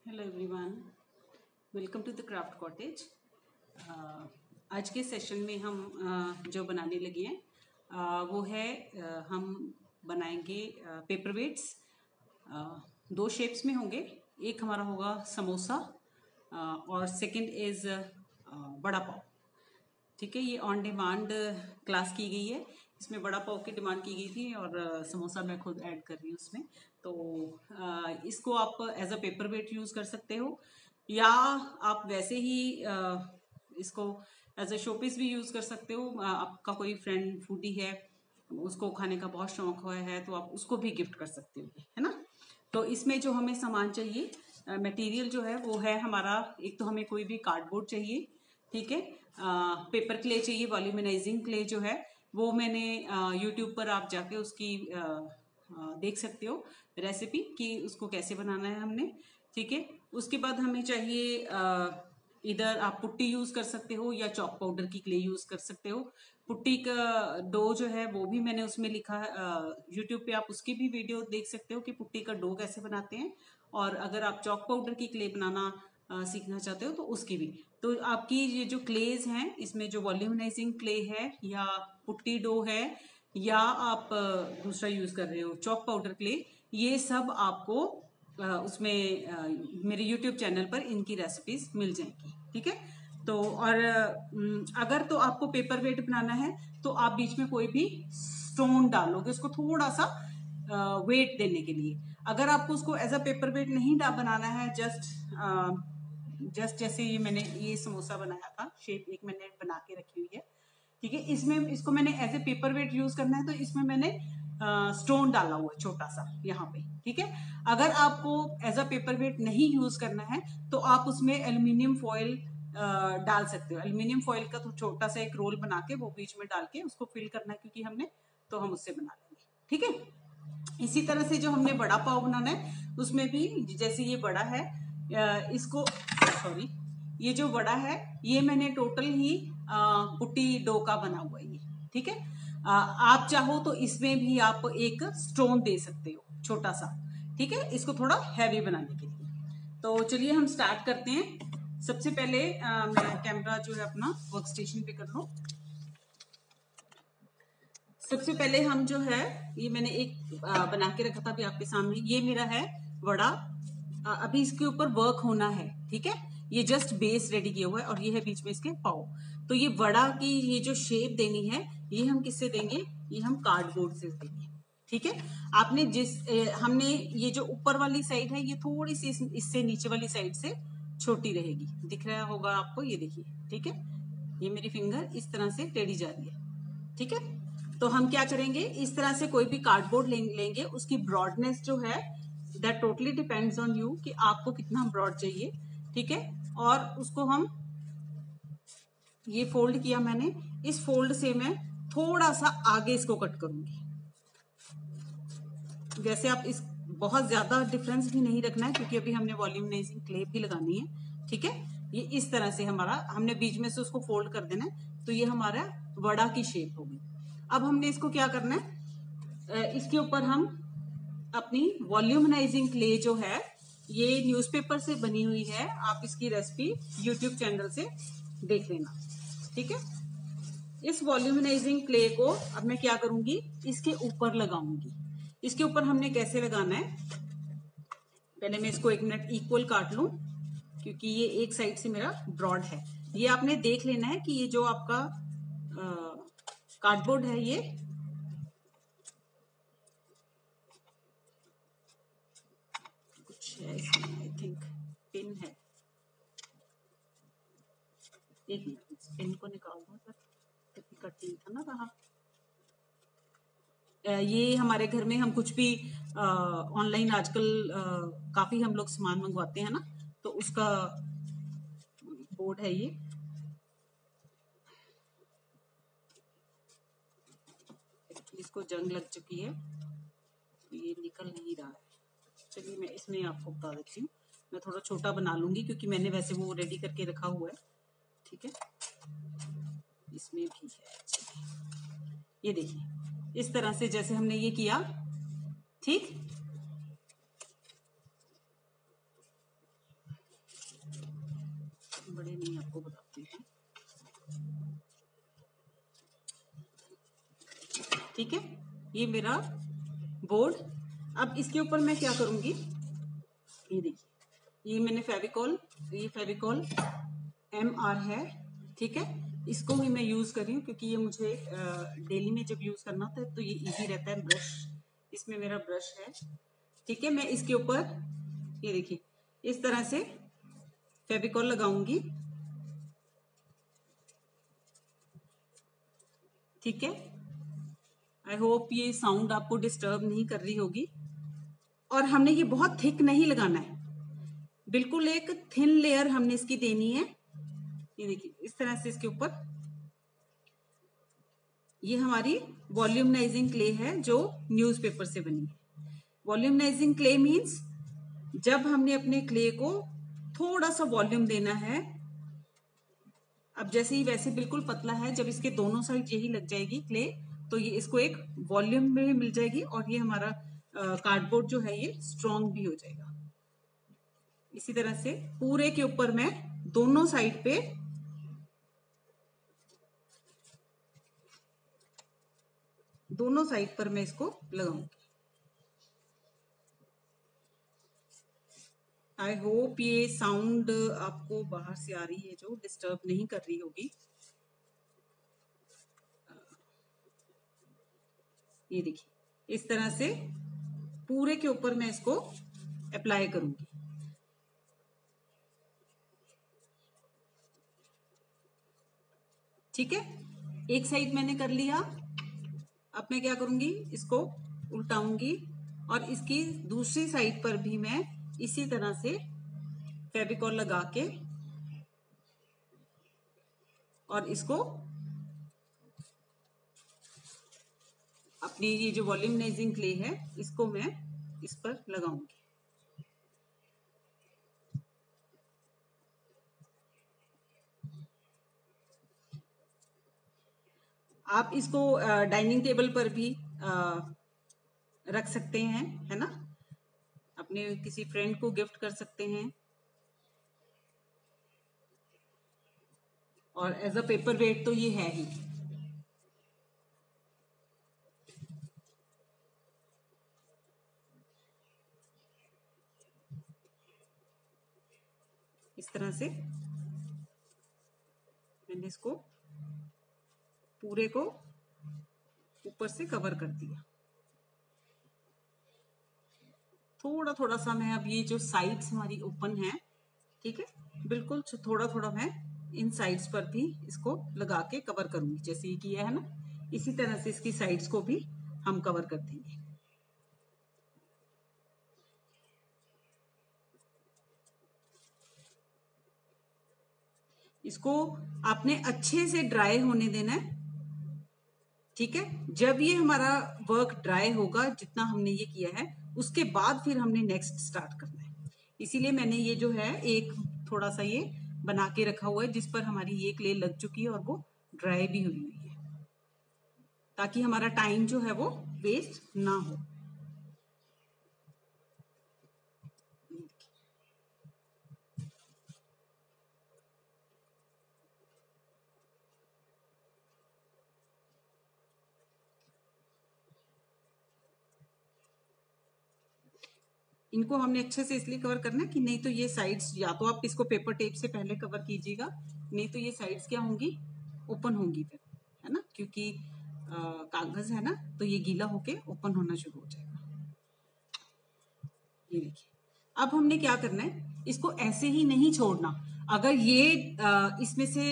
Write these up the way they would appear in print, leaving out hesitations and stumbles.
Hello everyone, welcome to the craft cottage. आज के session में हम जो बनाने लगे हैं वो है हम बनाएंगे पेपर वेट्स। दो शेप्स में होंगे। एक हमारा होगा समोसा और सेकंड इज बड़ा पाव। ठीक है, ये ऑन डिमांड क्लास की गई है। इसमें बड़ा पाव की डिमांड की गई थी और समोसा मैं खुद ऐड कर रही हूँ उसमें। तो इसको आप as a paper weight use कर सकते हो या आप वैसे ही इसको एज अ शोपीस भी यूज़ कर सकते हो। आपका कोई फ्रेंड फूडी है, उसको खाने का बहुत शौक हुआ है तो आप उसको भी गिफ्ट कर सकते हो, है ना। तो इसमें जो हमें सामान चाहिए, मटेरियल जो है वो है हमारा, एक तो हमें कोई भी कार्डबोर्ड चाहिए। ठीक है, पेपर क्ले चाहिए, वॉल्यूमिनाइजिंग क्ले जो है वो मैंने यूट्यूब पर आप जाके उसकी देख सकते हो रेसिपी कि उसको कैसे बनाना है हमने। ठीक है, उसके बाद हमें चाहिए इधर आप पुट्टी यूज कर सकते हो या चॉक पाउडर की क्ले यूज कर सकते हो। पुट्टी का डो जो है वो भी मैंने उसमें लिखा है, यूट्यूब पे आप उसकी भी वीडियो देख सकते हो कि पुट्टी का डो कैसे बनाते हैं। और अगर आप चॉक पाउडर की क्ले बनाना सीखना चाहते हो तो उसकी भी। तो आपकी ये जो क्लेज हैं इसमें जो वॉल्यूमनाइजिंग क्ले है या पुट्टी डो है या आप दूसरा यूज कर रहे हो चॉक पाउडर क्ले, ये सब आपको उसमें मेरे यूट्यूब चैनल पर इनकी रेसिपीज मिल जाएंगी। ठीक है, तो और अगर तो आपको पेपर वेट बनाना है तो आप बीच में कोई भी स्टोन डालोगे उसको थोड़ा सा वेट देने के लिए। अगर आपको उसको एज अ पेपर वेट नहीं बनाना है, जस्ट जैसे ये मैंने ये समोसा बनाया था, शेप एक मैंने बना के रखी हुई है। ठीक है, इसमें इसको मैंने as a paper weight use करना है तो इसमें मैंने स्टोन डाला हुआ है छोटा सा यहाँ पे। ठीक है, अगर आपको एज अ पेपर वेट नहीं यूज करना है तो आप उसमें एल्यूमिनियम फॉइल डाल सकते हो। एल्यूमिनियम फॉइल का तो छोटा सा एक रोल बना के वो बीच में डाल के उसको फिल करना है क्योंकि हमने, तो हम उससे बना लेंगे। ठीक है, इसी तरह से जो हमने बड़ा पाव बनाना है उसमें भी जैसे ये बड़ा है, इसको सॉरी, ये जो बड़ा है ये मैंने टोटल ही पुट्टी डो का बना हुआ है ये। ठीक है, आप चाहो तो इसमें भी आप एक स्टोन दे सकते हो छोटा सा। ठीक है, इसको थोड़ा हैवी बनाने के लिए। तो चलिए हम स्टार्ट करते हैं। सबसे पहले मैं कैमरा जो है अपना वर्क स्टेशन पे कर लूं। सबसे पहले हम जो है, ये मैंने एक बना के रखा था अभी आपके सामने, ये मेरा है वड़ा। अभी इसके ऊपर वर्क होना है। ठीक है, ये जस्ट बेस रेडी किया हुआ है और ये है बीच में इसके पाव। तो ये वड़ा की ये जो शेप देनी है ये हम किससे देंगे, ये हम कार्डबोर्ड से देंगे। ठीक है, आपने हमने ये जो ऊपर वाली साइड है ये थोड़ी सी इससे नीचे वाली साइड से छोटी रहेगी, दिख रहा होगा आपको, ये देखिए। ठीक है, ये मेरी फिंगर इस तरह से टेढ़ी जा रही है। ठीक है, तो हम क्या करेंगे, इस तरह से कोई भी कार्डबोर्ड लेंगे, उसकी ब्रॉडनेस जो है that totally depends on you कि आपको कितना ब्रॉड चाहिए। ठीक है, और उसको हम ये फोल्ड किया मैंने, इस फोल्ड से मैं थोड़ा सा आगे इसको कट करूंगी। वैसे आप इस बहुत ज्यादा डिफरेंस भी नहीं रखना है क्योंकि अभी हमने वॉल्यूमनाइजिंग क्ले भी लगानी है। ठीक है, ये इस तरह से हमारा, हमने बीच में से उसको फोल्ड कर देना है तो ये हमारा वड़ा की शेप होगी। अब हमने इसको क्या करना है, इसके ऊपर हम अपनी वॉल्यूमनाइजिंग क्ले जो है, ये न्यूज़पेपर से बनी हुई है, आप इसकी रेसिपी यूट्यूब चैनल से देख लेना। ठीक है, इस वॉल्यूमनाइजिंग क्ले को अब मैं क्या करूंगी, इसके ऊपर लगाऊंगी। इसके ऊपर हमने कैसे लगाना है, पहले मैं इसको 1 मिनट इक्वल काट लूं क्योंकि ये एक साइड से मेरा ब्रॉड है। ये आपने देख लेना है कि ये जो आपका कार्डबोर्ड है ये कुछ है इसमें, आई थिंक पिन है। एक मिनट पिन को निकाल दो सर, कटिंग था ना रहा। ये हमारे घर में हम कुछ भी ऑनलाइन आजकल काफी हम लोग सामान मंगवाते हैं ना, तो उसका बोर्ड है ये। इसको जंग लग चुकी है तो ये निकल नहीं रहा है। चलिए मैं इसमें आपको बता देती हूँ, मैं थोड़ा छोटा बना लूंगी क्योंकि मैंने वैसे वो रेडी करके रखा हुआ है। ठीक है, इसमें भी है, ये देखिए इस तरह से जैसे हमने ये किया। ठीक, आपको बताती हूँ। ठीक है, ये मेरा बोर्ड। अब इसके ऊपर मैं क्या करूंगी, ये देखिए, ये मैंने फेविकॉल, ये फेविकॉल MR है। ठीक है, इसको ही मैं यूज कर रही हूँ क्योंकि ये मुझे डेली में जब यूज करना होता है तो ये इजी रहता है। ब्रश, इसमें मेरा ब्रश है। ठीक है, मैं इसके ऊपर ये देखिए इस तरह से फेविकॉल लगाऊंगी। ठीक है, आई होप ये साउंड आपको डिस्टर्ब नहीं कर रही होगी। और हमने ये बहुत थिक नहीं लगाना है, बिल्कुल एक थिन लेयर हमने इसकी देनी है। ये देखिए इस तरह से इसके ऊपर, ये हमारी वॉल्यूमनाइजिंग क्ले है जो न्यूज़पेपर से बनी है। वॉल्यूमनाइजिंग क्ले मींस जब हमने अपने क्ले को थोड़ा सा वॉल्यूम देना है। अब जैसे ही वैसे बिल्कुल पतला है, जब इसके दोनों साइड यही लग जाएगी क्ले, तो ये इसको एक वॉल्यूम में मिल जाएगी और ये हमारा कार्डबोर्ड जो है ये स्ट्रॉन्ग भी हो जाएगा। इसी तरह से पूरे के ऊपर मैं दोनों साइड पे दोनों साइड पर मैं इसको लगाऊंगी। आई होप ये साउंड आपको बाहर से आ रही है जो डिस्टर्ब नहीं कर रही होगी। ये देखिए इस तरह से पूरे के ऊपर मैं इसको अप्लाई करूंगी। ठीक है, एक साइड मैंने कर लिया। अब मैं क्या करूंगी, इसको उल्टाऊंगी और इसकी दूसरी साइड पर भी मैं इसी तरह से फेविकॉल लगा के और इसको अपनी ये जो वॉल्यूमनाइजिंग क्ले है इसको मैं इस पर लगाऊंगी। आप इसको डाइनिंग टेबल पर भी रख सकते हैं, है ना, अपने किसी फ्रेंड को गिफ्ट कर सकते हैं और एज अ पेपर वेट तो ये है ही। इस तरह से मैंने इसको पूरे को ऊपर से कवर कर दिया। थोड़ा थोड़ा सा मैं अब ये जो साइड्स हमारी ओपन है, ठीक है, बिल्कुल थोड़ा थोड़ा मैं इन साइड्स पर भी इसको लगा के कवर करूंगी, जैसे ये किया है ना, इसी तरह से इसकी साइड्स को भी हम कवर कर देंगे। इसको आपने अच्छे से ड्राई होने देना है। ठीक है, जब ये हमारा वर्क ड्राई होगा, जितना हमने ये किया है, उसके बाद फिर हमने नेक्स्ट स्टार्ट करना है। इसीलिए मैंने ये जो है एक थोड़ा सा ये बना के रखा हुआ है जिस पर हमारी ये क्ले लग चुकी है और वो ड्राई भी हुई हुई है, ताकि हमारा टाइम जो है वो वेस्ट ना हो। इनको हमने अच्छे से इसलिए कवर करना है कि नहीं तो ये साइड्स, या तो आप इसको पेपर टेप से पहले कवर कीजिएगा, नहीं तो ये साइड्स क्या होंगी, ओपन होंगी फिर, है ना, क्योंकि कागज है ना, तो ये गीला होके ओपन होना शुरू हो जाएगा। ये देखिए, अब हमने क्या करना है, इसको ऐसे ही नहीं छोड़ना। अगर ये इसमें से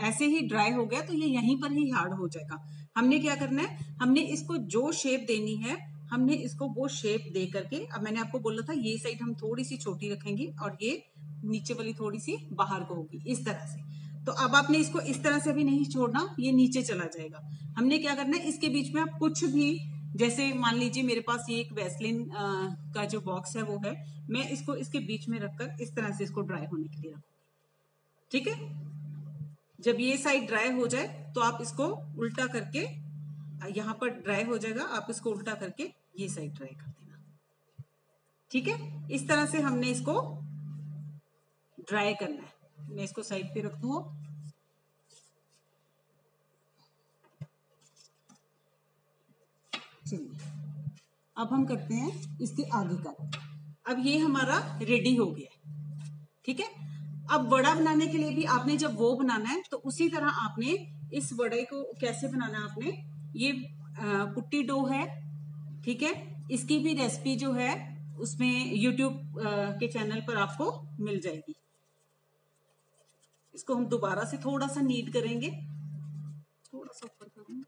ऐसे ही ड्राई हो गया तो ये यहीं पर ही हार्ड हो जाएगा। हमने क्या करना है, हमने इसको जो शेप देनी है, हमने इसको वो शेप दे करके, अब मैंने आपको बोला था ये साइड हम थोड़ी सी छोटी रखेंगे और ये नीचे वाली थोड़ी सी बाहर को होगी, इस तरह से। तो अब आपने इसको इस तरह से भी नहीं छोड़ना, ये नीचे चला जाएगा। हमने क्या करना है, इसके बीच में आप कुछ भी, जैसे मान लीजिए मेरे पास ये एक वैसलिन का जो बॉक्स है वो है, मैं इसको इसके बीच में रखकर इस तरह से इसको ड्राई होने के लिए रखूंगी। ठीक है, जब ये साइड ड्राई हो जाए तो आप इसको उल्टा करके, यहां पर ड्राई हो जाएगा, आप इसको उल्टा करके ये साइड ड्राई कर देना। ठीक है, इस तरह से हमने इसको ड्राई करना है। मैं इसको साइड पे रख दूँ। चलिए अब हम करते हैं इसके आगे का। अब ये हमारा रेडी हो गया, ठीक है। अब वड़ा बनाने के लिए भी आपने जब वो बनाना है तो उसी तरह आपने इस वड़े को कैसे बनाना है, आपने ये पुट्टी डो है, ठीक है। इसकी भी रेसिपी जो है उसमें YouTube के चैनल पर आपको मिल जाएगी। इसको हम दोबारा से थोड़ा सा नीड करेंगे, थोड़ा सा ऊपर करूंगा,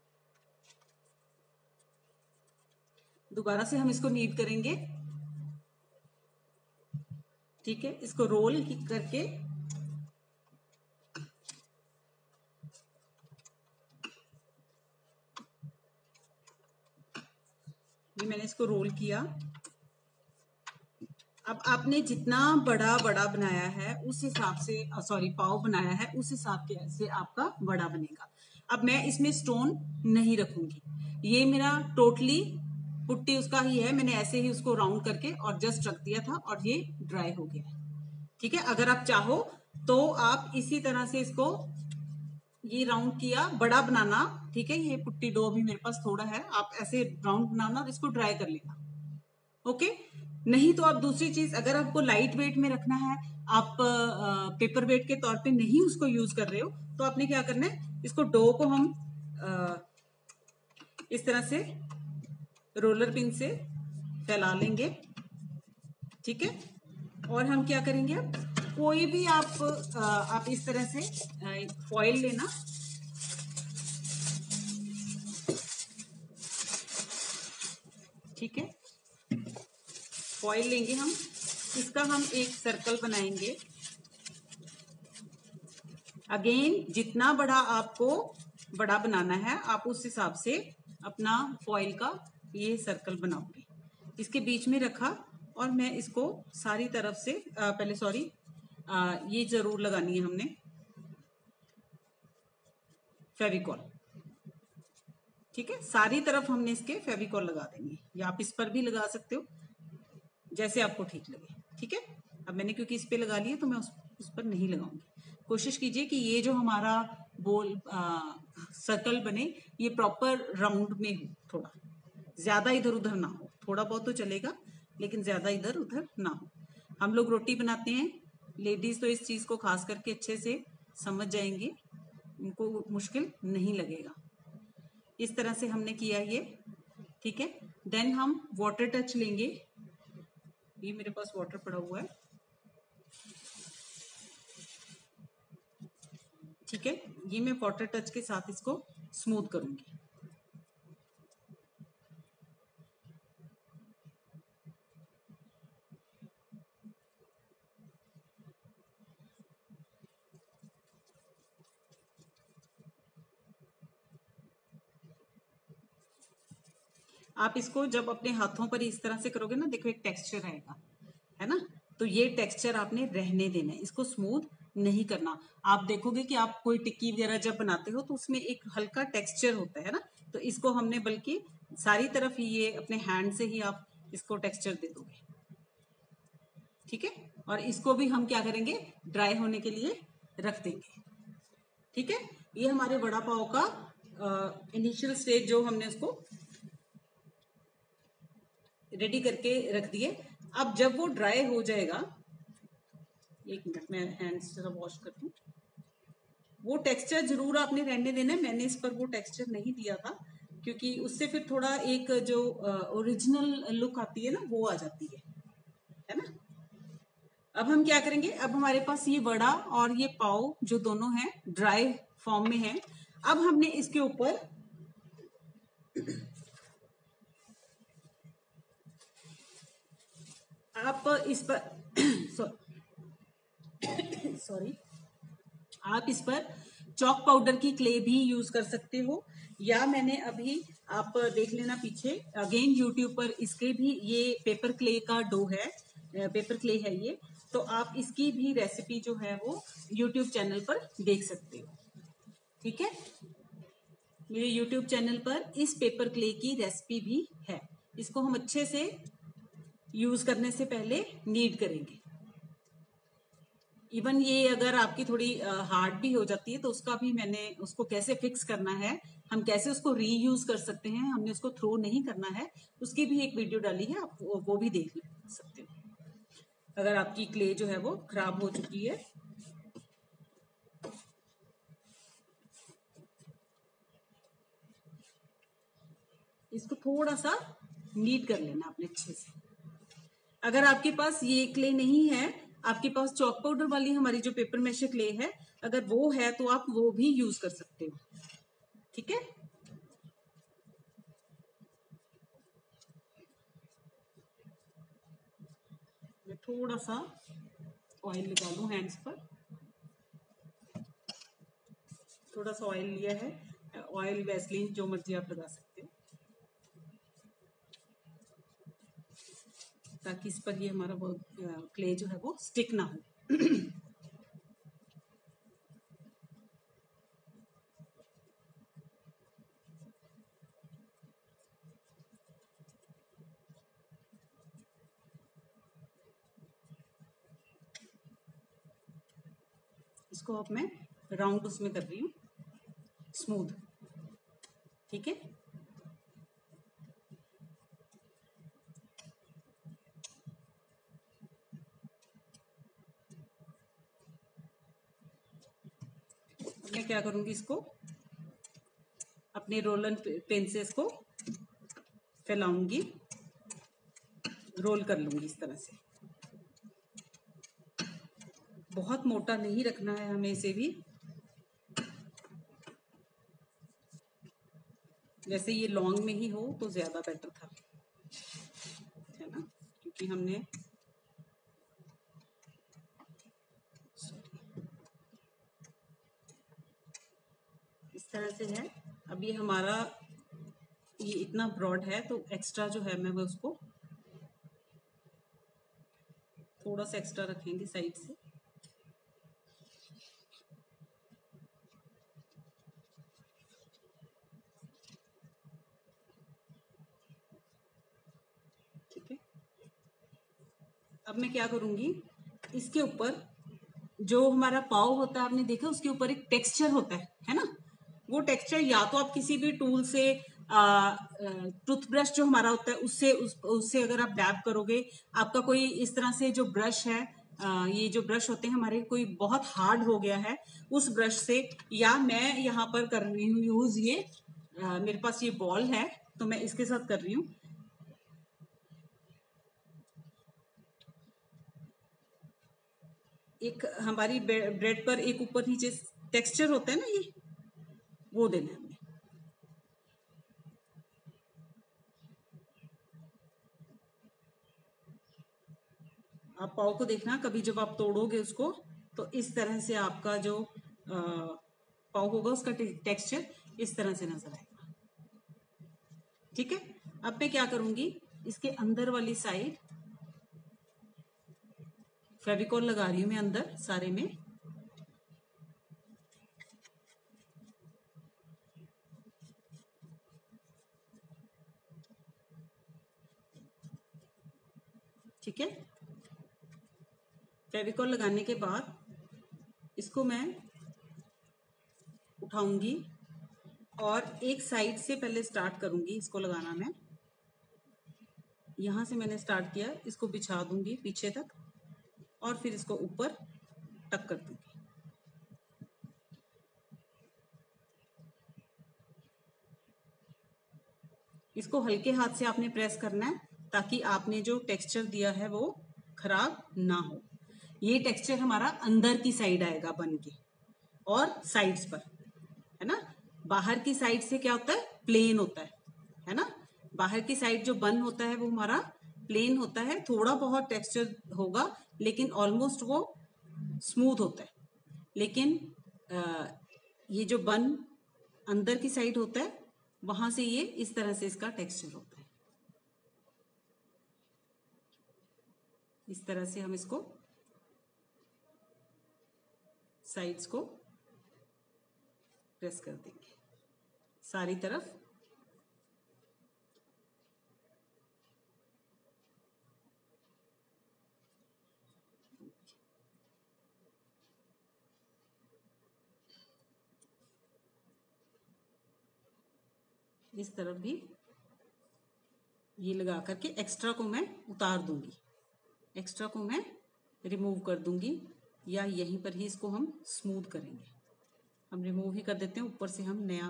दोबारा से हम इसको नीड करेंगे, ठीक है। इसको रोल करके ये मैंने इसको रोल किया। अब आपने जितना बड़ा वड़ा बनाया है उस हिसाब से, सॉरी पाव बनाया है उस हिसाब से आपका वड़ा बनेगा। अब मैं इसमें स्टोन नहीं रखूंगी, ये मेरा टोटली पुट्टी उसका ही है, मैंने ऐसे ही उसको राउंड करके और जस्ट रख दिया था और ये ड्राई हो गया है, ठीक है। अगर आप चाहो तो आप इसी तरह से इसको ये राउंड किया, बड़ा बनाना, ठीक है। ये पुट्टी डो भी मेरे पास थोड़ा है, आप ऐसे राउंड बनाना और इसको ड्राई कर लेना, ओके। नहीं तो आप दूसरी चीज, अगर आपको लाइट वेट में रखना है, आप पेपर वेट के तौर पे नहीं उसको यूज कर रहे हो, तो आपने क्या करना है, इसको डो को हम इस तरह से रोलर पिन से फैला लेंगे, ठीक है। और हम क्या करेंगे, अब कोई भी आप इस तरह से फॉइल लेना, ठीक है। फॉइल लेंगे हम, इसका हम एक सर्कल बनाएंगे। अगेन जितना बड़ा आपको बड़ा बनाना है आप उस हिसाब से अपना फॉइल का ये सर्कल बनाओगे। इसके बीच में रखा और मैं इसको सारी तरफ से पहले सॉरी ये जरूर लगानी है हमने फेविकॉल, ठीक है। सारी तरफ हमने इसके फेविकॉल लगा देंगे, या आप इस पर भी लगा सकते हो जैसे आपको ठीक लगे, ठीक है। अब मैंने क्योंकि इस पे लगा लिया तो मैं उस पर नहीं लगाऊंगी। कोशिश कीजिए कि ये जो हमारा बोल सर्कल बने ये प्रॉपर राउंड में हो, थोड़ा ज्यादा इधर उधर ना हो, थोड़ा बहुत तो चलेगा लेकिन ज्यादा इधर उधर ना हो। हम लोग रोटी बनाते हैं, लेडीज तो इस चीज को खास करके अच्छे से समझ जाएंगे, उनको मुश्किल नहीं लगेगा। इस तरह से हमने किया ये, ठीक है। देन हम वाटर टच लेंगे, ये मेरे पास वाटर पड़ा हुआ है, ठीक है। ये मैं वाटर टच के साथ इसको स्मूथ करूंगी। आप इसको जब अपने हाथों पर इस तरह से करोगे ना, देखो एक टेक्सचर आएगा, है ना। तो ये टेक्सचर आपने रहने देना है, इसको स्मूथ नहीं करना। आप देखोगे कि आप कोई टिक्की वगैरह जब बनाते हो तो उसमें एक हल्का टेक्सचर होता है ना, तो इसको हमने बल्कि सारी तरफ ही ये अपने हैंड से ही आप इसको टेक्सचर दे दोगे, ठीक है। और इसको भी हम क्या करेंगे, ड्राई होने के लिए रख देंगे, ठीक है। ये हमारे वड़ा पाव का इनिशियल स्टेज जो हमने उसको रेडी करके रख दिए। अब जब वो ड्राई हो जाएगा, एक मिनट मैं हैंड्स जरा वॉश कर दूं, वो टेक्सचर जरूर आपने रहने देना है। मैंने इस पर वो टेक्सचर नहीं दिया था क्योंकि उससे फिर थोड़ा एक जो ओरिजिनल लुक आती है ना वो आ जाती है ना। अब हम क्या करेंगे, अब हमारे पास ये वड़ा और ये पाव जो दोनों हैं ड्राई फॉर्म में है। अब हमने इसके ऊपर आप इस पर सॉरी आप इस पर चॉक पाउडर की क्ले भी यूज कर सकते हो, या मैंने अभी आप देख लेना पीछे अगेन यूट्यूब पर इसके भी ये पेपर क्ले का डो है, पेपर क्ले है ये, तो आप इसकी भी रेसिपी जो है वो यूट्यूब चैनल पर देख सकते हो, ठीक है। मेरे यूट्यूब चैनल पर इस पेपर क्ले की रेसिपी भी है। इसको हम अच्छे से यूज करने से पहले नीड करेंगे। इवन ये अगर आपकी थोड़ी हार्ड भी हो जाती है तो उसका भी मैंने उसको कैसे फिक्स करना है, हम कैसे उसको रीयूज कर सकते हैं, हमने उसको थ्रो नहीं करना है, उसकी भी एक वीडियो डाली है, आप वो भी देख सकते हो अगर आपकी क्ले जो है वो खराब हो चुकी है। इसको थोड़ा सा नीट कर लेना आपने अच्छे से। अगर आपके पास ये क्ले नहीं है, आपके पास चॉक पाउडर वाली हमारी जो पेपर मैशे क्ले है, अगर वो है तो आप वो भी यूज कर सकते हो। ठीक है, मैं थोड़ा सा ऑयल लगा लूं हैंड्स पर। थोड़ा सा ऑयल लिया है, ऑयल वैसलीन जो मर्जी आप लगा सकते हो, ताकि इस पर ये हमारा वो क्ले जो है वो स्टिक ना हो। इसको अब मैं राउंड उसमें कर रही हूँ, स्मूथ। ठीक है, मैं क्या करूंगी, इसको अपने रोलन पेन से इसको फैलाऊंगी, रोल कर लूंगी इस तरह से। बहुत मोटा नहीं रखना है हमें इसे भी, जैसे ये लॉन्ग में ही हो तो ज्यादा बेटर था, है ना, क्योंकि हमने इस तरह से है। अब ये हमारा ये इतना ब्रॉड है तो एक्स्ट्रा जो है मैं वो उसको थोड़ा सा एक्स्ट्रा रखेंगे साइड से। ठीक है, अब मैं क्या करूंगी, इसके ऊपर जो हमारा पाव होता है, आपने देखा उसके ऊपर एक टेक्सचर होता है ना, वो टेक्सचर या तो आप किसी भी टूल से टूथब्रश जो हमारा होता है उससे अगर आप डैब करोगे, आपका कोई इस तरह से जो ब्रश है, ये जो ब्रश होते हैं हमारे, कोई बहुत हार्ड हो गया है उस ब्रश से, या मैं यहाँ पर कर रही हूँ यूज ये मेरे पास ये बॉल है तो मैं इसके साथ कर रही हूँ। एक हमारी ब्रेड पर एक ऊपर नीचे टेक्सचर होता है ना, ये वो देना है हमें। आप पाव को देखना, कभी जब आप तोड़ोगे उसको तो इस तरह से आपका जो पाव होगा उसका टेक्सचर इस तरह से नजर आएगा। ठीक है, अब मैं क्या करूंगी, इसके अंदर वाली साइड फेविकॉल लगा रही हूं मैं अंदर सारे में। ठीक है, फेविकॉल लगाने के बाद इसको मैं उठाऊंगी और एक साइड से पहले स्टार्ट करूंगी इसको लगाना। मैं यहां से मैंने स्टार्ट किया, इसको बिछा दूंगी पीछे तक और फिर इसको ऊपर टक कर दूंगी। इसको हल्के हाथ से आपने प्रेस करना है ताकि आपने जो टेक्सचर दिया है वो खराब ना हो। ये टेक्सचर हमारा अंदर की साइड आएगा बन के, और साइड्स पर, है ना। बाहर की साइड से क्या होता है, प्लेन होता है ना। बाहर की साइड जो बन होता है वो हमारा प्लेन होता है, थोड़ा बहुत टेक्सचर होगा लेकिन ऑलमोस्ट वो स्मूथ होता है। लेकिन ये जो बन अंदर की साइड होता है वहां से ये इस तरह से इसका टेक्सचर होता है। इस तरह से हम इसको साइड्स को प्रेस कर देंगे सारी तरफ। इस तरफ भी ये लगा करके एक्स्ट्रा को मैं उतार दूंगी, एक्स्ट्रा को मैं रिमूव कर दूंगी, या यहीं पर ही इसको हम स्मूथ करेंगे। हम रिमूव ही कर देते हैं, ऊपर से हम नया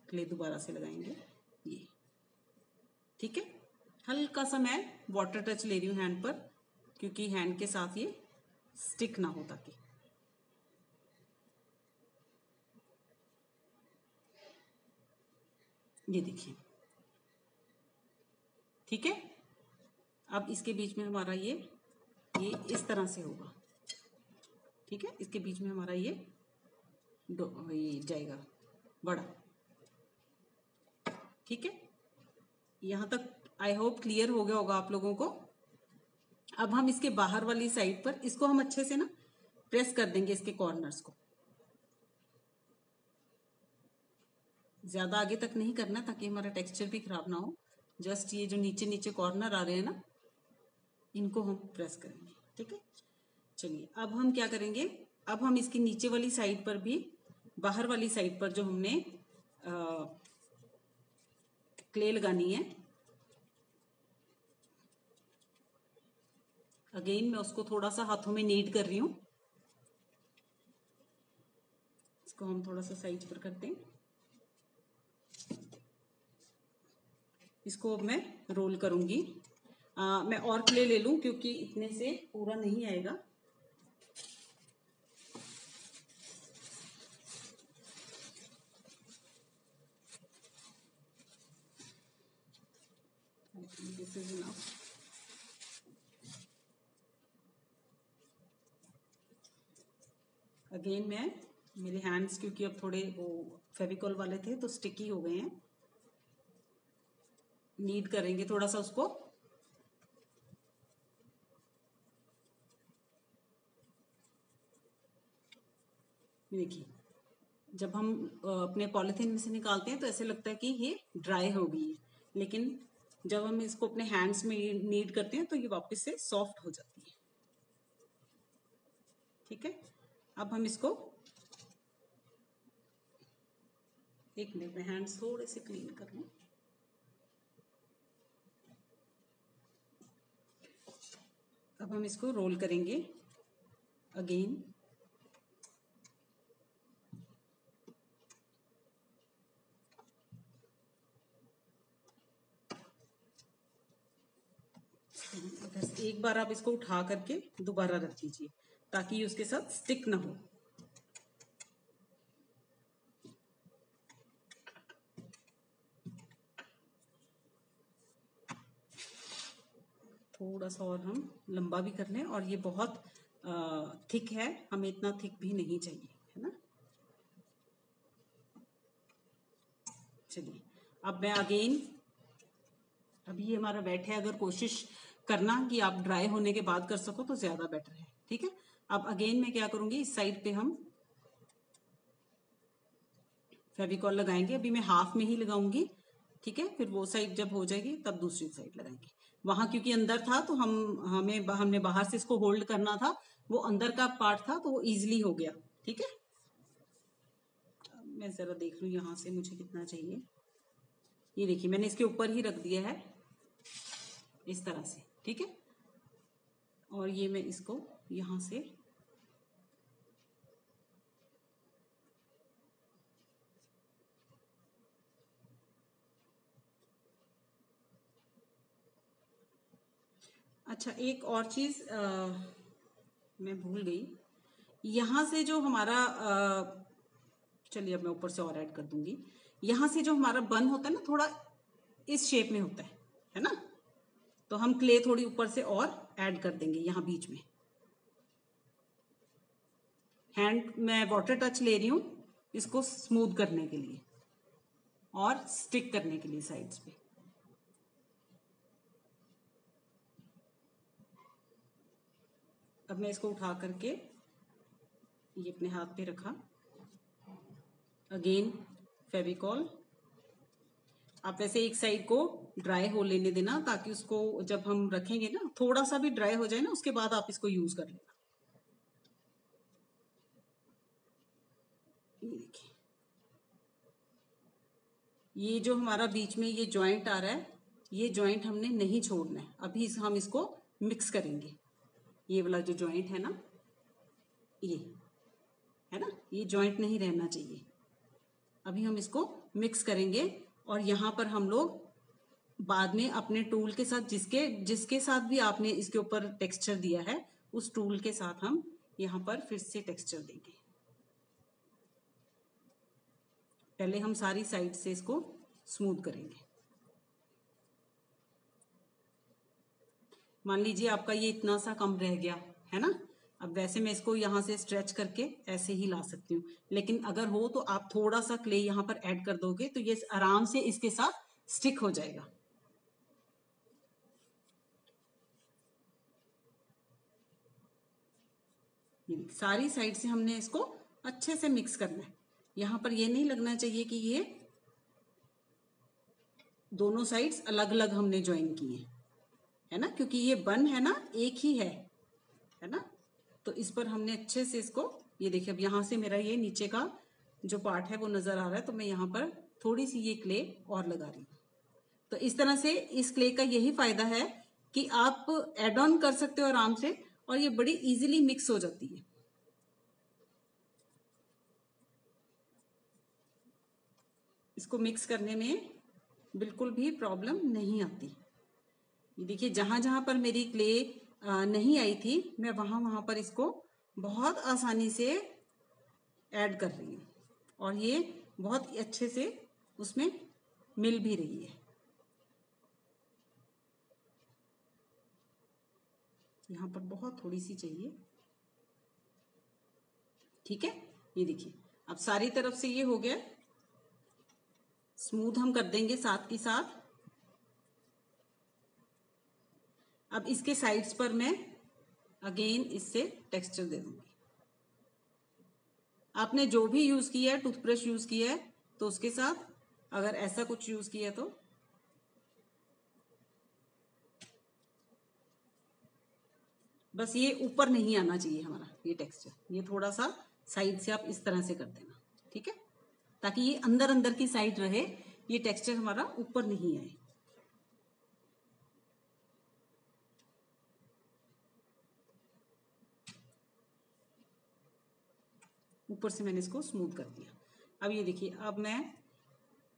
क्ले दोबारा से लगाएंगे ये। ठीक है, हल्का सा मैं वाटर टच ले रही हूँ हैंड पर, क्योंकि हैंड के साथ ये स्टिक ना हो ताकि। ये देखिए, ठीक है। अब इसके बीच में हमारा ये इस तरह से होगा। ठीक है, इसके बीच में हमारा ये जाएगा बड़ा। ठीक है, यहां तक आई होप क्लियर हो गया होगा आप लोगों को। अब हम इसके बाहर वाली साइड पर इसको हम अच्छे से ना प्रेस कर देंगे, इसके कॉर्नर्स को। ज्यादा आगे तक नहीं करना ताकि हमारा टेक्सचर भी खराब ना हो। जस्ट ये जो नीचे नीचे कॉर्नर आ रहे हैं ना, इनको हम प्रेस करेंगे। ठीक है, चलिए अब हम क्या करेंगे, अब हम इसकी नीचे वाली साइड पर भी, बाहर वाली साइड पर जो हमने क्ले लगानी है, अगेन मैं उसको थोड़ा सा हाथों में नीड कर रही हूं। इसको हम थोड़ा सा साइड पर करते हैं। इसको अब मैं रोल करूंगी। मैं और क्ले ले लूं क्योंकि इतने से पूरा नहीं आएगा। This is enough. अगेन मैं, मेरे हैंड्स क्योंकि अब थोड़े वो फेविकॉल वाले थे तो स्टिकी हो गए हैं, नीड करेंगे थोड़ा सा उसको। देखिए, जब हम अपने पॉलिथीन में से निकालते हैं तो ऐसे लगता है कि ये ड्राई हो गई है, लेकिन जब हम इसको अपने हैंड्स में नीड करते हैं तो ये वापस से सॉफ्ट हो जाती है। ठीक है, अब हम इसको, एक मिनट में हैंड्स थोड़े से क्लीन कर लूं। अब हम इसको रोल करेंगे अगेन। एक बार आप इसको उठा करके दोबारा रख दीजिए ताकि ये उसके साथ स्टिक ना हो। थोड़ा सा और हम लंबा भी कर लें, और ये बहुत थिक है, हमें इतना थिक भी नहीं चाहिए, है ना। चलिए, अब मैं अगेन, अभी ये हमारा वेट है, अगर कोशिश करना कि आप ड्राई होने के बाद कर सको तो ज्यादा बेटर है। ठीक है, अब अगेन मैं क्या करूंगी, इस साइड पे हम फेविकॉल लगाएंगे। अभी मैं हाफ में ही लगाऊंगी। ठीक है, फिर वो साइड जब हो जाएगी तब दूसरी साइड लगाएंगे। वहां क्योंकि अंदर था तो हमने बाहर से इसको होल्ड करना था, वो अंदर का पार्ट था तो वो इजिली हो गया। ठीक है, मैं जरा देख लूं यहां से मुझे कितना चाहिए। ये देखिए, मैंने इसके ऊपर ही रख दिया है इस तरह से। ठीक है, और ये मैं इसको यहां से अच्छा, एक और चीज मैं भूल गई, यहां से जो हमारा चलिए अब मैं ऊपर से और ऐड कर दूंगी। यहां से जो हमारा बन होता है ना, थोड़ा इस शेप में होता है ना, तो हम क्ले थोड़ी ऊपर से और ऐड कर देंगे यहां बीच में। हैंड मैं वाटर टच ले रही हूं इसको स्मूथ करने के लिए और स्टिक करने के लिए साइड्स पे। अब मैं इसको उठा करके ये अपने हाथ पे रखा, अगेन फेविकॉल। आप वैसे एक साइड को ड्राई हो लेने देना ताकि उसको जब हम रखेंगे ना, थोड़ा सा भी ड्राई हो जाए ना, उसके बाद आप इसको यूज कर लेना। ये देखिए, ये जो हमारा बीच में ये जॉइंट आ रहा है, ये जॉइंट हमने नहीं छोड़ना है। अभी हम इसको मिक्स करेंगे। ये वाला जो जॉइंट है ना, ये है ना, ये जॉइंट नहीं रहना चाहिए। अभी हम इसको मिक्स करेंगे और यहाँ पर हम लोग बाद में अपने टूल के साथ, जिसके जिसके साथ भी आपने इसके ऊपर टेक्सचर दिया है, उस टूल के साथ हम यहाँ पर फिर से टेक्सचर देंगे। पहले हम सारी साइड से इसको स्मूथ करेंगे। मान लीजिए आपका ये इतना सा कम रह गया है ना। अब वैसे मैं इसको यहाँ से स्ट्रेच करके ऐसे ही ला सकती हूँ, लेकिन अगर हो तो आप थोड़ा सा क्ले यहाँ पर ऐड कर दोगे तो ये आराम से इसके साथ स्टिक हो जाएगा। सारी साइड से हमने इसको अच्छे से मिक्स करना है। यहाँ पर ये नहीं लगना चाहिए कि ये दोनों साइड्स अलग अलग हमने ज्वाइन किए, है ना, क्योंकि ये बन है ना, एक ही है ना। तो इस पर हमने अच्छे से इसको, ये देखिए अब यहाँ से मेरा ये नीचे का जो पार्ट है वो नजर आ रहा है, तो मैं यहाँ पर थोड़ी सी ये क्ले और लगा रही हूँ। तो इस तरह से इस क्ले का यही फायदा है कि आप एड ऑन कर सकते हो आराम से, और ये बड़ी इजीली मिक्स हो जाती है। इसको मिक्स करने में बिल्कुल भी प्रॉब्लम नहीं आती। ये देखिए जहां जहां पर मेरी क्ले नहीं आई थी, मैं वहां वहां पर इसको बहुत आसानी से ऐड कर रही हूँ और ये बहुत अच्छे से उसमें मिल भी रही है। यहाँ पर बहुत थोड़ी सी चाहिए, ठीक है। ये देखिए अब सारी तरफ से ये हो गया, स्मूथ हम कर देंगे साथ के साथ। अब इसके साइड्स पर मैं अगेन इससे टेक्सचर दे दूंगी। आपने जो भी यूज किया है, टूथब्रश यूज किया है तो उसके साथ, अगर ऐसा कुछ यूज किया तो बस ये ऊपर नहीं आना चाहिए हमारा ये टेक्सचर। ये थोड़ा सा साइड से आप इस तरह से कर देना, ठीक है, ताकि ये अंदर अंदर की साइड रहे, ये टेक्सचर हमारा ऊपर नहीं आए। ऊपर से मैंने इसको स्मूथ कर दिया। अब ये देखिए, अब मैं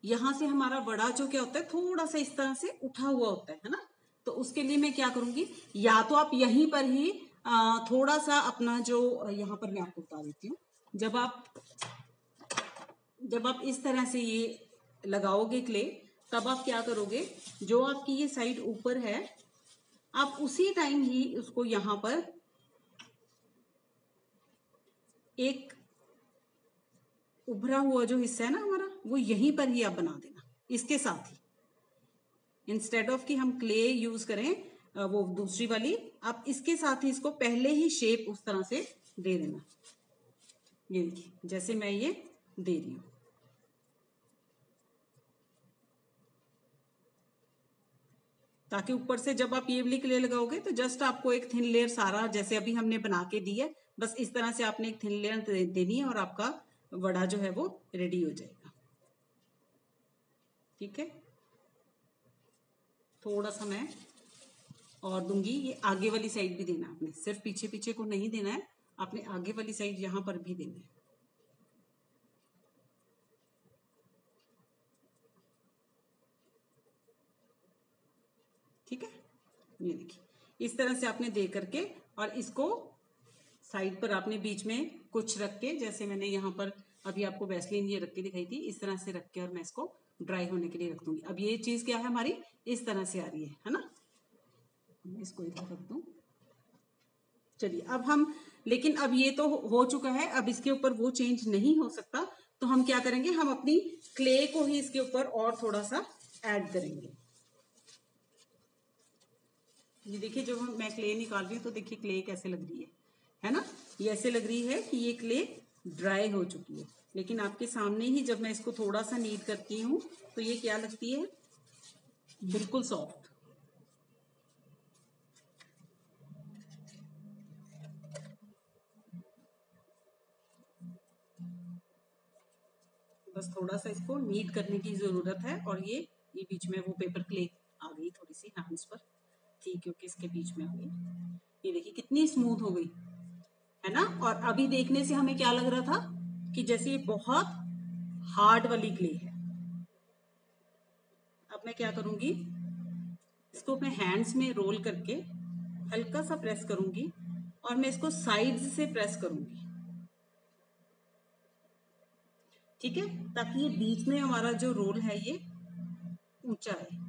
यहां से, हमारा वड़ा जो क्या होता है थोड़ा सा इस तरह से उठा हुआ होता है ना, तो उसके लिए मैं क्या करूंगी, या तो आप यहीं पर ही थोड़ा सा अपना जो, यहाँ पर मैं आपको बता देती हूँ, जब आप इस तरह से ये लगाओगे क्ले, तब आप क्या करोगे, जो आपकी ये साइड ऊपर है, आप उसी टाइम ही उसको यहाँ पर एक उभरा हुआ जो हिस्सा है ना हमारा, वो यहीं पर ही आप बना देना इसके साथ ही। इंस्टेड ऑफ कि हम क्ले यूज करें वो दूसरी वाली, आप इसके साथ ही इसको पहले ही शेप उस तरह से दे देना। ये देखिए जैसे मैं ये दे रही हूं, ताकि ऊपर से जब आप ये वाली क्ले लगाओगे तो जस्ट आपको एक थिन लेयर, सारा जैसे अभी हमने बना के दी है, बस इस तरह से आपने एक थिन लेयर देनी है और आपका वड़ा जो है वो रेडी हो जाएगा। ठीक है, थोड़ा सा मैं और दूंगी। ये आगे वाली साइड भी देना आपने, सिर्फ पीछे पीछे को नहीं देना है, आपने आगे वाली साइड यहां पर भी देना है। ठीक है, ये देखिए इस तरह से आपने दे करके, और इसको साइड पर आपने बीच में कुछ रख के, जैसे मैंने यहाँ पर अभी आपको वैसलीन ये रख के दिखाई थी, इस तरह से रख के और मैं इसको ड्राई होने के लिए रख दूंगी। अब ये चीज क्या है हमारी, इस तरह से आ रही है ना। मैं इसको इधर रख दूं। चलिए अब हम, लेकिन अब ये तो हो चुका है, अब इसके ऊपर वो चेंज नहीं हो सकता, तो हम क्या करेंगे, हम अपनी क्ले को ही इसके ऊपर और थोड़ा सा ऐड करेंगे। ये देखिए जब मैं क्ले निकाल रही हूँ तो देखिए क्ले कैसे लग रही है ना। ये ऐसे लग रही है कि ये क्ले ड्राई हो चुकी है, लेकिन आपके सामने ही जब मैं इसको थोड़ा सा नीड करती हूँ तो ये क्या लगती है, बिल्कुल सॉफ्ट। बस थोड़ा सा इसको नीट करने की जरूरत है। और ये बीच में वो पेपर क्ले आ गई थोड़ी सी हैंड्स पर, थी क्योंकि इसके बीच में आ गई। ये देखिए कितनी स्मूथ हो गई है ना। और अभी देखने से हमें क्या लग रहा था कि जैसे ये बहुत हार्ड वाली क्ले है। अब मैं क्या करूंगी, इसको अपने हैंड्स में रोल करके हल्का सा प्रेस करूंगी और मैं इसको साइड्स से प्रेस करूंगी, ठीक है, ताकि ये बीच में हमारा जो रोल है ये ऊंचा है।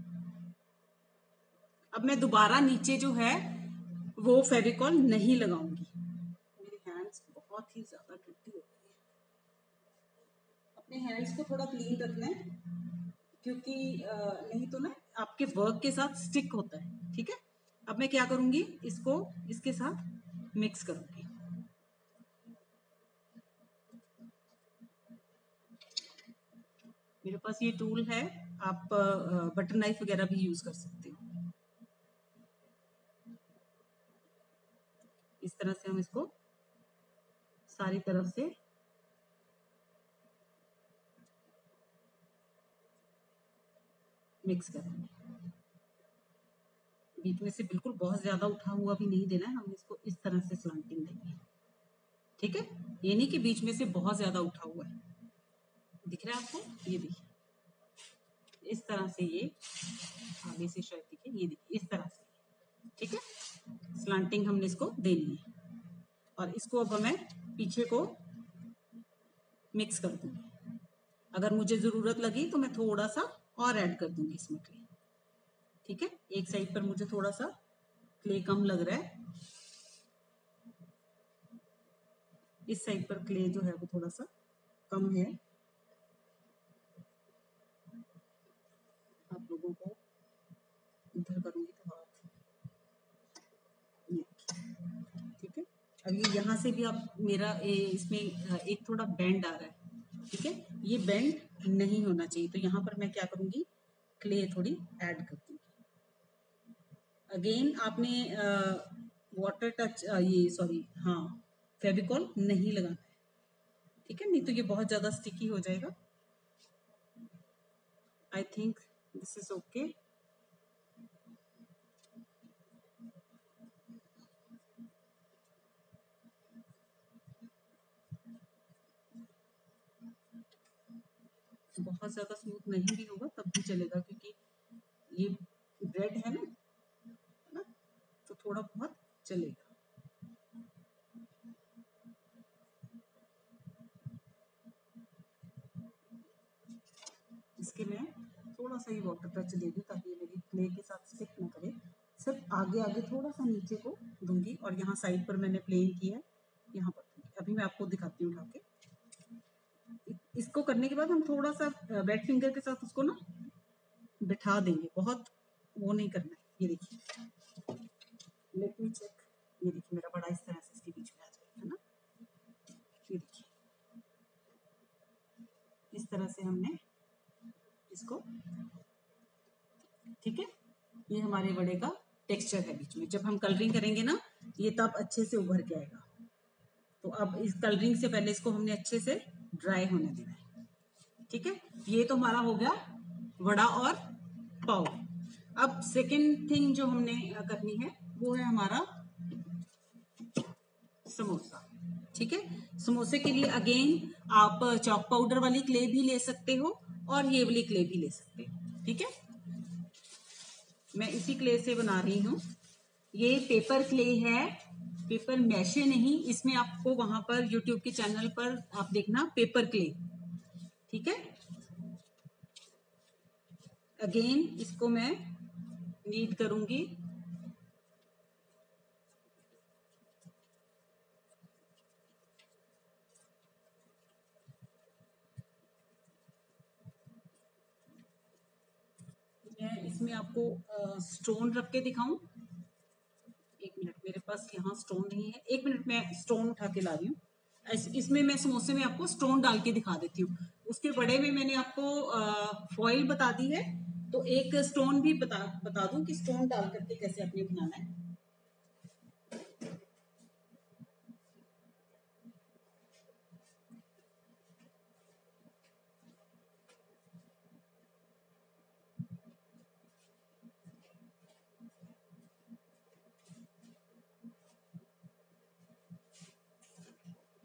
अब मैं दोबारा नीचे जो है वो फेविकॉल नहीं लगाऊंगी। मेरे हैंड्स बहुत ही ज्यादा डर्टी हो गए हैं। अपने हैंड्स को थोड़ा क्लीन रखना है, क्योंकि नहीं तो ना आपके वर्क के साथ स्टिक होता है, ठीक है। अब मैं क्या करूंगी, इसको इसके साथ मिक्स करूंगी। मेरे पास ये टूल है, आप बटर नाइफ वगैरह भी यूज कर सकते हो। इस तरह से हम इसको सारी तरफ से मिक्स करेंगे। बीच में से बिल्कुल बहुत ज्यादा उठा हुआ भी नहीं देना है, हम इसको इस तरह से स्लांटिंग देंगे, ठीक है। ये नहीं कि बीच में से बहुत ज्यादा उठा हुआ है, दिख रहा है आपको, ये देखिए इस तरह से, ये आगे से शायद दिखे, ये देखिए इस तरह से, ठीक है। स्लांटिंग हमने इसको देनी है। और इसको अब मैं पीछे को मिक्स कर दूंगी। अगर मुझे जरूरत लगी तो मैं थोड़ा सा और ऐड कर दूंगी इसमें क्ले, ठीक है। एक साइड पर मुझे थोड़ा सा क्ले कम लग रहा है, इस साइड पर क्ले जो है वो थोड़ा सा कम है। आप लोगों को इधर करूंगी तो हाथ, ठीक है। अब ये यहाँ से भी आप मेरा इसमें एक थोड़ा बेंड आ रहा है, ठीक है, ये बेंड नहीं होना चाहिए। तो यहाँ पर मैं क्या करूंगी, क्ले थोड़ी ऐड कर दूंगी। अगेन आपने वाटर टच ये सॉरी हाँ फेविकॉल नहीं लगाना है, ठीक है, नहीं तो ये बहुत ज्यादा स्टिकी हो जाएगा। I think this is okay. बहुत ज्यादा स्मूथ नहीं भी होगा तब भी चलेगा, क्योंकि ये ब्रेड है ना, तो थोड़ा बहुत चलेगा। इसके मैं थोड़ा सा ही वाटर टच दे दूँ ताकि ये मेरी क्ले के साथ स्टिक ना करे। सिर्फ आगे आगे थोड़ा सा नीचे को दूंगी और यहाँ साइड पर मैंने प्लेन किया है, यहाँ पर दूंगी। अभी मैं आपको दिखाती हूँ उठा के। इसको करने के बाद हम थोड़ा सा वेट फिंगर के साथ उसको ना बिठा देंगे, बहुत वो नहीं करना है। ये देखिए, लेट मी चेक, ये देखिए मेरा बड़ा इस तरह से इसके बीच में आ जाएगा, है ना। ये देखिए इस तरह से हमने इसको, ठीक है। ये हमारे वड़े का टेक्सचर है बीच में। जब हम कलरिंग करेंगे ना ये तब अच्छे से उभर के आएगा। तो अब इस कलरिंग से पहले इसको हमने अच्छे से ड्राई होने देना है, ठीक है। ये तो हमारा हो गया वड़ा और पाव। अब सेकंड थिंग जो हमने करनी है वो है हमारा समोसा, ठीक है। समोसे के लिए अगेन आप चॉक पाउडर वाली क्ले भी ले सकते हो और ये वाली क्ले भी ले सकते हो, ठीक है। मैं इसी क्ले से बना रही हूँ। ये पेपर क्ले है, पेपर मैशे नहीं। इसमें आपको वहां पर यूट्यूब के चैनल पर आप देखना पेपर क्ले, ठीक है। अगेन इसको मैं नीड करूंगी। मैं इसमें आपको स्टोन रख के दिखाऊं। एक मिनट, मेरे पास यहाँ स्टोन नहीं है, एक मिनट मैं स्टोन उठा के ला रही हूँ। इसमें मैं समोसे में आपको स्टोन डाल के दिखा देती हूँ। उसके बड़े में मैंने आपको फॉइल बता दी है, तो एक स्टोन भी बता दूं कि स्टोन डाल करके कैसे आपने बनाना है।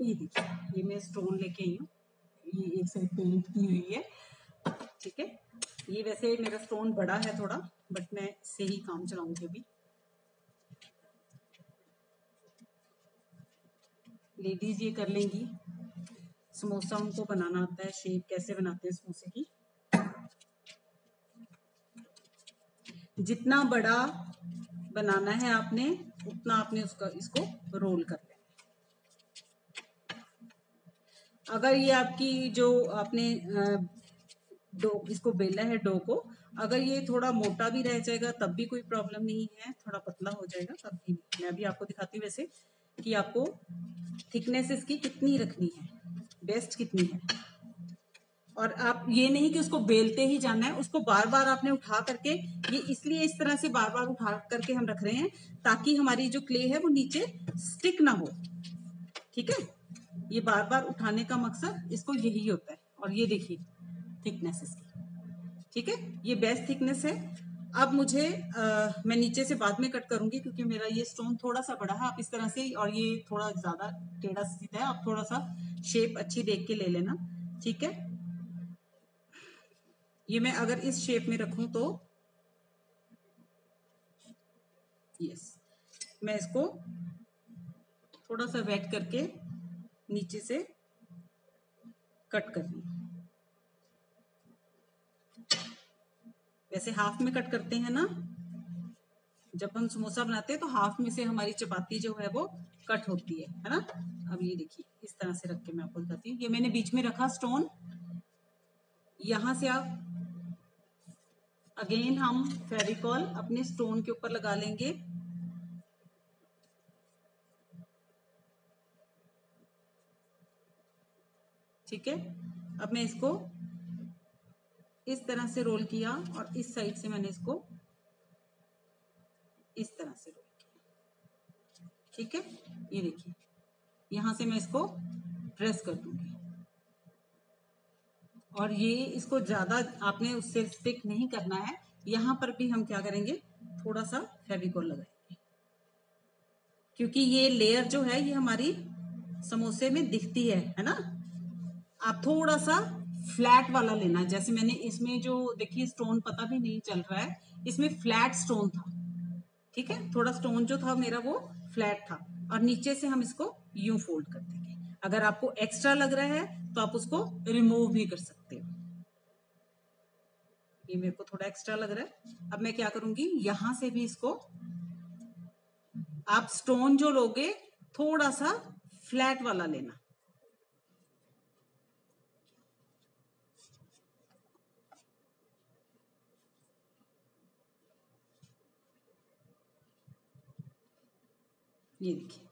ये देखिए, ये मैं स्टोन लेके आई हूँ, ये एक साइड पेंट की हुई है। ठीक है, ये वैसे मेरा स्टोन बड़ा है थोड़ा, बट मैं इससे ही काम चलाऊंगी अभी। लेडीज ये कर लेंगी, समोसा उनको बनाना आता है, शेप कैसे बनाते हैं समोसे की। जितना बड़ा बनाना है आपने, उतना आपने उसका इसको रोल कर लेना। अगर ये आपकी जो आपने डो इसको बेला है, डो को, अगर ये थोड़ा मोटा भी रह जाएगा तब भी कोई प्रॉब्लम नहीं है, थोड़ा पतला हो जाएगा तब भी नहीं। मैं अभी आपको दिखाती हूँ वैसे कि आपको थिकनेस इसकी कितनी रखनी है, बेस्ट कितनी है। और आप ये नहीं कि उसको बेलते ही जाना है, उसको बार बार आपने उठा करके, ये इसलिए इस तरह से बार बार उठा करके हम रख रहे हैं ताकि हमारी जो क्ले है वो नीचे स्टिक ना हो। ठीक है, ये बार बार उठाने का मकसद इसको यही होता है। और ये देखिए थिकनेस इसकी, ठीक है, ये बेस्ट थिकनेस है। अब मुझे मैं नीचे से बाद में कट करूंगी क्योंकि मेरा ये स्टोन थोड़ा सा बड़ा है। आप इस तरह से, और ये थोड़ा ज्यादा टेढ़ा सीधा है, आप थोड़ा सा शेप अच्छी देख के ले लेना। ठीक है, ये मैं अगर इस शेप में रखूं तो यस, मैं इसको थोड़ा सा वेट करके नीचे से कट कर लूं। वैसे हाफ में कट करते हैं ना, जब हम समोसा बनाते हैं तो हाफ में से हमारी चपाती जो है वो कट होती है ना। अब ये देखिए इस तरह से रख के मैं आपको बताती हूँ। ये मैंने बीच में रखा स्टोन, यहां से आप अगेन हम फेविकॉल अपने स्टोन के ऊपर लगा लेंगे। ठीक है, अब मैं इसको इस तरह से रोल किया और इस साइड से मैंने इसको इस तरह से रोल किया। ठीक है, ये देखिए यहां से मैं इसको प्रेस कर दूंगी। और ये इसको ज्यादा आपने उससे स्टिक नहीं करना है। यहां पर भी हम क्या करेंगे, थोड़ा सा फेविकॉल लगाएंगे क्योंकि ये लेयर जो है ये हमारी समोसे में दिखती है ना। आप थोड़ा सा फ्लैट वाला लेना, जैसे मैंने इसमें जो देखिए स्टोन पता भी नहीं चल रहा है, इसमें फ्लैट स्टोन था। ठीक है, थोड़ा स्टोन जो था मेरा वो फ्लैट था, और नीचे से हम इसको यूं फोल्ड कर देंगे। अगर आपको एक्स्ट्रा लग रहा है तो आप उसको रिमूव भी कर सकते हो। ये मेरे को थोड़ा एक्स्ट्रा लग रहा है। अब मैं क्या करूंगी, यहां से भी इसको, आप स्टोन जो लोगे थोड़ा सा फ्लैट वाला लेना। ये देखिए,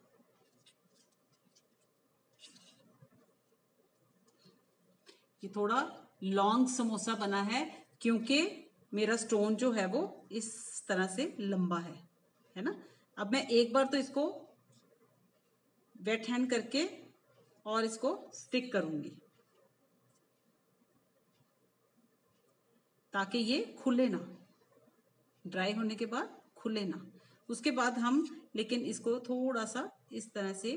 ये थोड़ा लॉन्ग समोसा बना है क्योंकि मेरा स्टोन जो है वो इस तरह से लंबा है ना। अब मैं एक बार तो इसको वेट हैंड करके और इसको स्टिक करूंगी ताकि ये खुले ना, ड्राई होने के बाद खुले ना। उसके बाद हम लेकिन इसको थोड़ा सा इस तरह से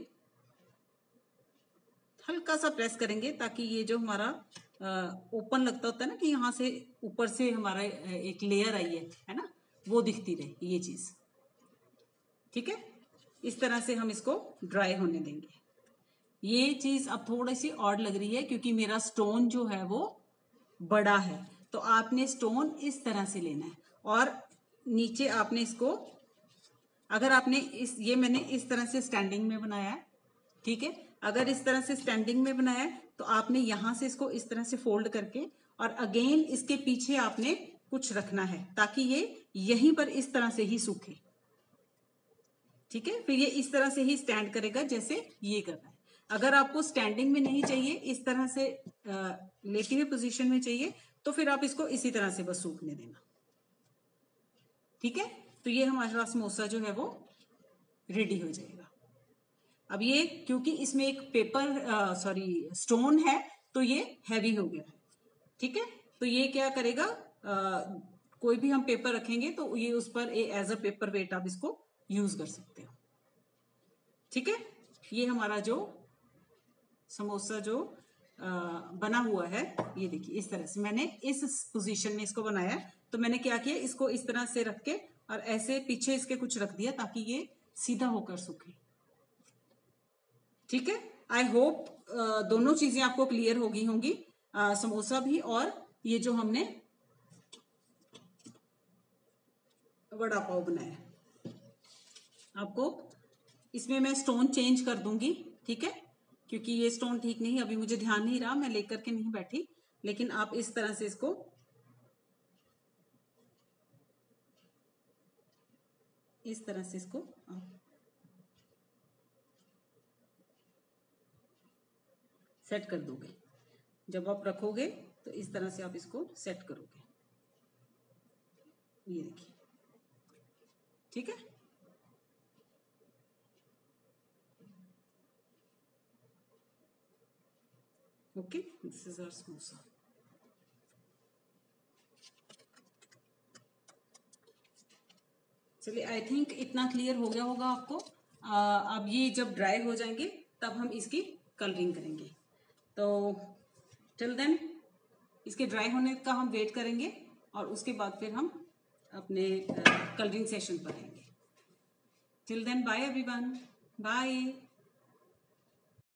हल्का सा प्रेस करेंगे ताकि ये जो हमारा ओपन लगता होता है ना कि यहाँ से ऊपर से हमारा एक लेयर आई है ना, वो दिखती रहे ये चीज। ठीक है, इस तरह से हम इसको ड्राई होने देंगे। ये चीज अब थोड़ी सी ऑड लग रही है क्योंकि मेरा स्टोन जो है वो बड़ा है, तो आपने स्टोन इस तरह से लेना है और नीचे आपने इसको, अगर आपने ये मैंने इस तरह से स्टैंडिंग में बनाया है। ठीक है, अगर इस तरह से स्टैंडिंग में बनाया है तो आपने यहां से इसको इस तरह से फोल्ड करके और अगेन इसके पीछे आपने कुछ रखना है ताकि ये यहीं पर इस तरह से ही सूखे। ठीक है, फिर ये इस तरह से ही स्टैंड करेगा जैसे ये करना है। अगर आपको स्टैंडिंग में नहीं चाहिए, इस तरह से लेटी हुई पोजीशन में चाहिए, तो फिर आप इसको इसी तरह से बस सूखने देना। ठीक है, तो ये हमारा समोसा जो है वो रेडी हो जाएगा। अब ये क्योंकि इसमें एक पेपर स्टोन है तो ये हैवी हो गया है। ठीक है, तो ये क्या करेगा, कोई भी हम पेपर रखेंगे तो ये उस पर एज अ पेपर वेट आप इसको यूज कर सकते हो। ठीक है, ये हमारा जो समोसा जो बना हुआ है, ये देखिए इस तरह से मैंने इस पोजीशन में इसको बनाया। तो मैंने क्या किया, इसको इस तरह से रख के और ऐसे पीछे इसके कुछ रख दिया ताकि ये सीधा होकर सूखे। ठीक है, आई होप दोनों चीजें आपको क्लियर होगी होंगी, समोसा भी और ये जो हमने वड़ा पाव बनाया। आपको इसमें मैं स्टोन चेंज कर दूंगी, ठीक है, क्योंकि ये स्टोन ठीक नहीं, अभी मुझे ध्यान नहीं रहा, मैं लेकर के नहीं बैठी, लेकिन आप इस तरह से इसको आप सेट कर दोगे। जब आप रखोगे तो इस तरह से आप इसको सेट करोगे, ये देखिए, ठीक है। Okay, this is our samosa. चलिए, आई थिंक इतना क्लियर हो गया होगा आपको। अब ये जब ड्राई हो जाएंगे तब हम इसकी कलरिंग करेंगे। तो टिल देन इसके ड्राई होने का हम वेट करेंगे और उसके बाद फिर हम अपने कलरिंग सेशन पर आएंगे। Till then bye everyone, bye.